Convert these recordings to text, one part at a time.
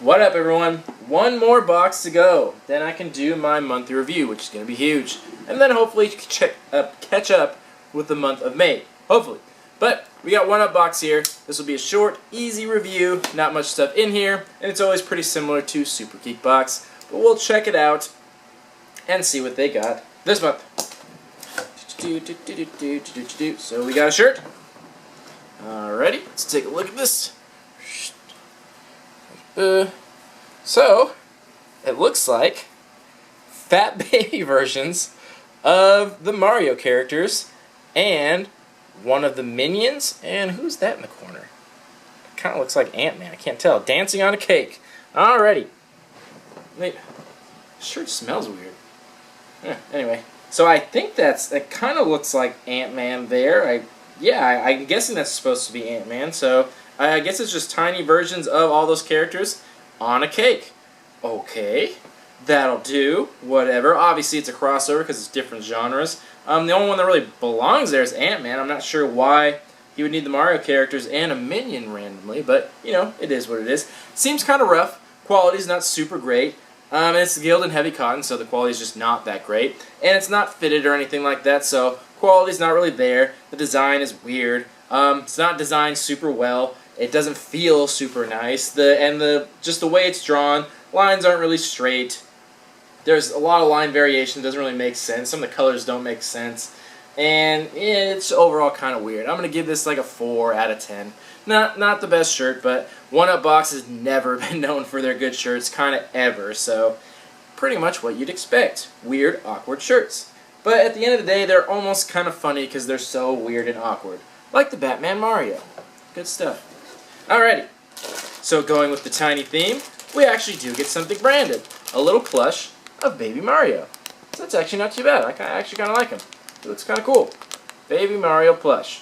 What up, everyone? One more box to go. Then I can do my monthly review, which is going to be huge. And then hopefully catch up with the month of May. Hopefully. But we got one up box here. This will be a short, easy review. Not much stuff in here. And it's always pretty similar to Super Geek Box. But we'll check it out and see what they got this month. So we got a shirt. Alrighty, let's take a look at this. So, it looks like fat baby versions of the Mario characters and one of the Minions. And who's that in the corner? Kind of looks like Ant-Man. I can't tell. Dancing on a cake. Alrighty. Wait, shirt smells weird. Anyway, so I think that kind of looks like Ant-Man there. I'm guessing that's supposed to be Ant-Man. So I guess it's just tiny versions of all those characters on a cake. Okay, that'll do. Whatever. Obviously, it's a crossover because it's different genres. The only one that really belongs there is Ant-Man. I'm not sure why he would need the Mario characters and a Minion randomly, but, you know, it is what it is. Seems kind of rough. Quality's not super great. And it's Gildan heavy cotton, so the quality's just not that great. And it's not fitted or anything like that, so quality's not really there. The design is weird. It's not designed super well. It doesn't feel super nice. Just the way it's drawn, lines aren't really straight. There's a lot of line variation. It doesn't really make sense. Some of the colors don't make sense. And it's overall kind of weird. I'm going to give this like a 4 out of 10. Not the best shirt, but One Up Box has never been known for their good shirts, kind of ever. So pretty much what you'd expect. Weird, awkward shirts. But at the end of the day, they're almost kind of funny because they're so weird and awkward. Like the Batman Mario. Good stuff. Alrighty, so going with the tiny theme, we actually do get something branded. A little plush of Baby Mario. So that's actually not too bad. I actually kind of like him. He looks kind of cool. Baby Mario plush.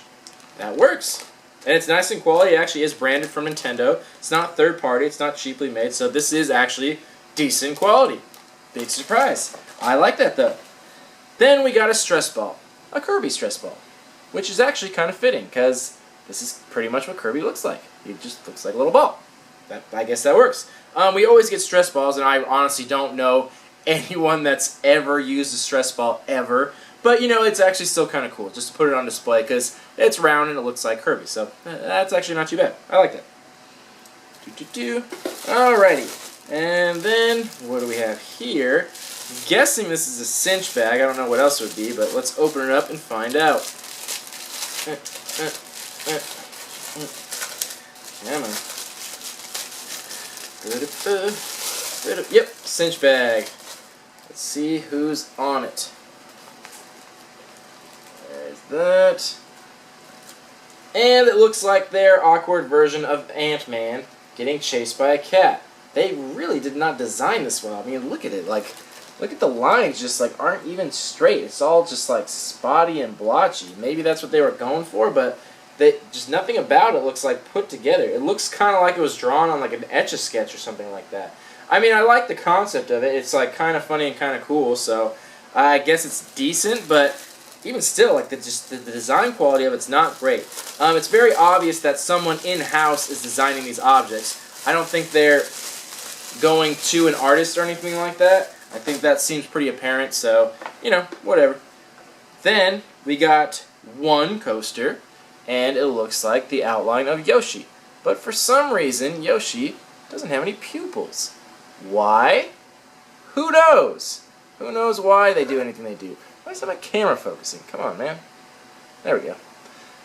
That works. And it's nice in quality. It actually is branded from Nintendo. It's not third party. It's not cheaply made. So this is actually decent quality. Big surprise. I like that though. Then we got a stress ball. A Kirby stress ball. Which is actually kind of fitting because this is pretty much what Kirby looks like. He just looks like a little ball. I guess that works. We always get stress balls, and I honestly don't know anyone that's ever used a stress ball ever. But, you know, it's actually still kind of cool just to put it on display because it's round and it looks like Kirby. So that's actually not too bad. I like that. Alrighty. And then, what do we have here? I'm guessing this is a cinch bag. I don't know what else it would be, but let's open it up and find out. Come on. Yep, cinch bag. Let's see who's on it. There's that. And it looks like their awkward version of Ant-Man getting chased by a cat. They really did not design this well. I mean, look at it. Like, look at the lines just like aren't even straight. It's all just like spotty and blotchy. Maybe that's what they were going for, but just nothing about it looks like put together. It looks kind of like it was drawn on like an Etch-a-Sketch or something like that. I mean, I like the concept of it. It's like kind of funny and kind of cool, so I guess it's decent, but even still, like the design quality of it's not great. It's very obvious that someone in-house is designing these objects. I don't think they're going to an artist or anything like that. I think that seems pretty apparent, so, you know, whatever. Then we got one coaster, and it looks like the outline of Yoshi. But for some reason, Yoshi doesn't have any pupils. Why? Who knows? Who knows why they do anything they do? Why is my camera focusing? Come on, man. There we go.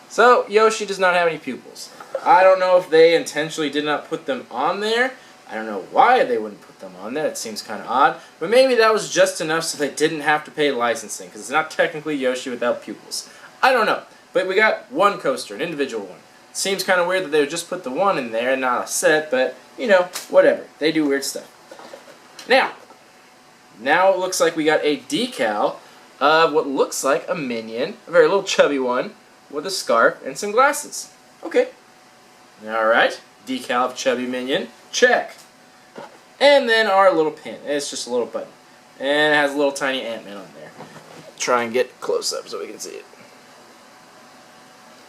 So, Yoshi does not have any pupils. I don't know if they intentionally did not put them on there. I don't know why they wouldn't put them on there. It seems kind of odd. But maybe that was just enough so they didn't have to pay licensing, because it's not technically Yoshi without pupils. I don't know. But we got one coaster, an individual one. It seems kind of weird that they would just put the one in there and not a set, but, you know, whatever. They do weird stuff. Now it looks like we got a decal of what looks like a Minion, a very little chubby one, with a scarf and some glasses. Okay. Alright. Decal of chubby Minion. Check. And then our little pin. It's just a little button. And it has a little tiny Ant-Man on there. Try and get close up so we can see it.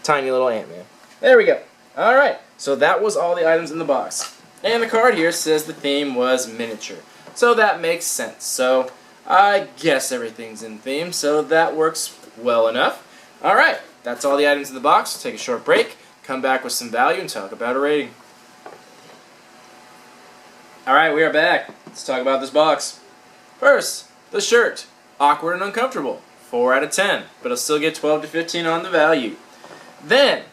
Tiny little Ant-Man. There we go. Alright, so that was all the items in the box. And the card here says the theme was miniature. So that makes sense. So I guess everything's in theme, so that works well enough. Alright, that's all the items in the box. We'll take a short break, come back with some value, and talk about a rating. Alright, we are back. Let's talk about this box. First, the shirt. Awkward and uncomfortable. 4 out of 10, but it'll still get 12 to 15 on the value. Then,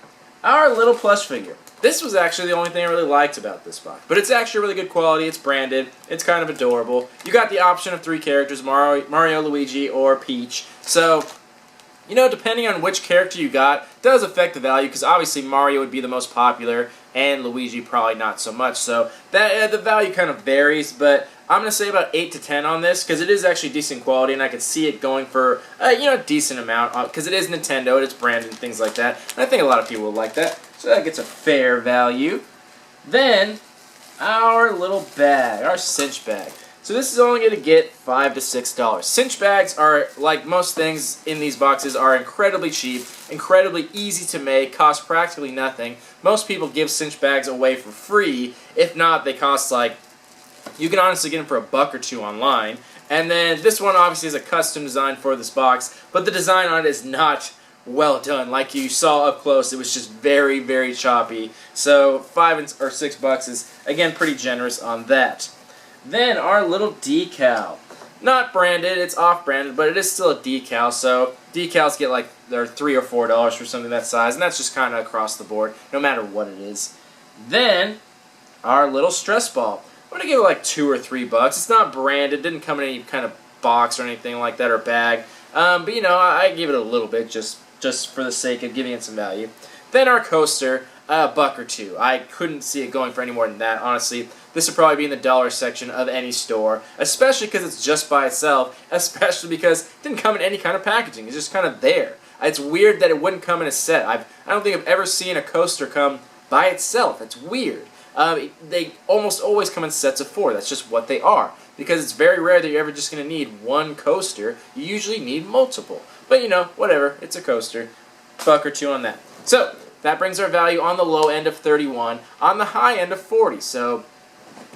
our little plush figure. This was actually the only thing I really liked about this box. But it's actually really good quality, it's branded, it's kind of adorable. You got the option of 3 characters, Mario, Luigi, or Peach. So, you know, depending on which character you got, does affect the value, because obviously Mario would be the most popular, and Luigi probably not so much. So, that the value kind of varies, but I'm going to say about 8 to 10 on this, because it is actually decent quality, and I could see it going for, you know, a decent amount, because it is Nintendo, it's branded and things like that, and I think a lot of people will like that. So that gets a fair value. Then, our little bag, our cinch bag. So this is only going to get $5 to $6. Cinch bags are, like most things in these boxes, are incredibly cheap, incredibly easy to make, cost practically nothing. Most people give cinch bags away for free. If not, they cost like, you can honestly get them for a buck or two online. And then this one obviously is a custom design for this box, but the design on it is not well done. Like you saw up close, it was just very, very choppy. So $5 or $6 is, again, pretty generous on that. Then our little decal. Not branded, it's off-branded, but it is still a decal. So decals get like they're $3 or $4 for something that size, and that's just kind of across the board, no matter what it is. Then our little stress ball. I'm gonna give it like $2 or $3. It's not branded, didn't come in any kind of box or anything like that or bag. But you know, I give it a little bit just for the sake of giving it some value. Then our coaster, a buck or two. I couldn't see it going for any more than that, honestly. This would probably be in the dollar section of any store, especially because it's just by itself, especially because it didn't come in any kind of packaging. It's just kind of there. It's weird that it wouldn't come in a set. I don't think I've ever seen a coaster come by itself. It's weird. They almost always come in sets of 4. That's just what they are. Because it's very rare that you're ever just going to need one coaster. You usually need multiple. But, you know, whatever. It's a coaster. Buck or two on that. So, that brings our value on the low end of 31. On the high end of 40. So,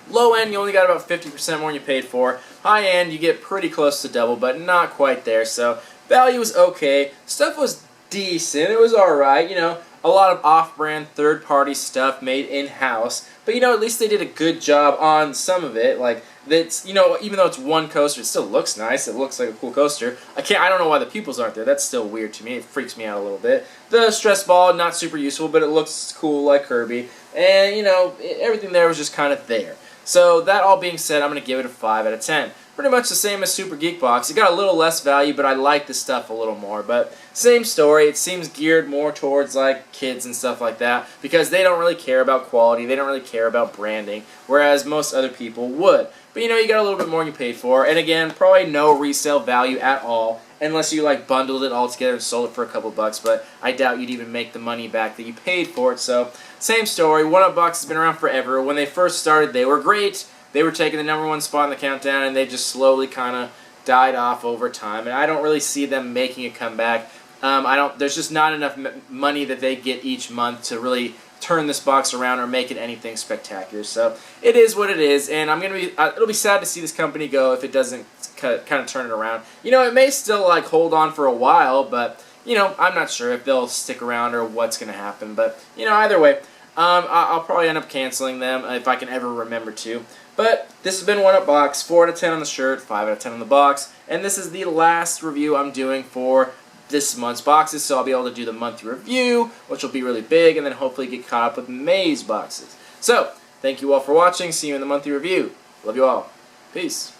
low end, you only got about 50% more than you paid for. High end, you get pretty close to double, but not quite there. So, value was okay. Stuff was decent. It was alright, you know. A lot of off-brand, third-party stuff made in-house. But, you know, at least they did a good job on some of it. Like, that's, you know, even though it's one coaster, it still looks nice. It looks like a cool coaster. I don't know why the pupils aren't there. That's still weird to me. It freaks me out a little bit. The stress ball, not super useful, but it looks cool like Kirby. And, you know, everything there was just kind of there. So, that all being said, I'm going to give it a 5 out of 10. Pretty much the same as Super Geek Box. It got a little less value, but I like the stuff a little more. But same story. It seems geared more towards like kids and stuff like that because they don't really care about quality. They don't really care about branding, whereas most other people would. But you know, you got a little bit more than you paid for. And again, probably no resale value at all unless you like bundled it all together and sold it for a couple bucks. But I doubt you'd even make the money back that you paid for it. So same story. 1UP Box has been around forever. When they first started, they were great. They were taking the #1 spot in the countdown, and they just slowly kind of died off over time. And I don't really see them making a comeback. There's just not enough money that they get each month to really turn this box around or make it anything spectacular. So it is what it is, and it'll be sad to see this company go if it doesn't kind of turn it around. You know, it may still like hold on for a while, but you know, I'm not sure if they'll stick around or what's going to happen. But you know, either way, I'll probably end up canceling them if I can ever remember to. But this has been 1UP Box, 4 out of 10 on the shirt, 5 out of 10 on the box, and this is the last review I'm doing for this month's boxes, so I'll be able to do the monthly review, which will be really big, and then hopefully get caught up with May's boxes. So, thank you all for watching, see you in the monthly review. Love you all. Peace.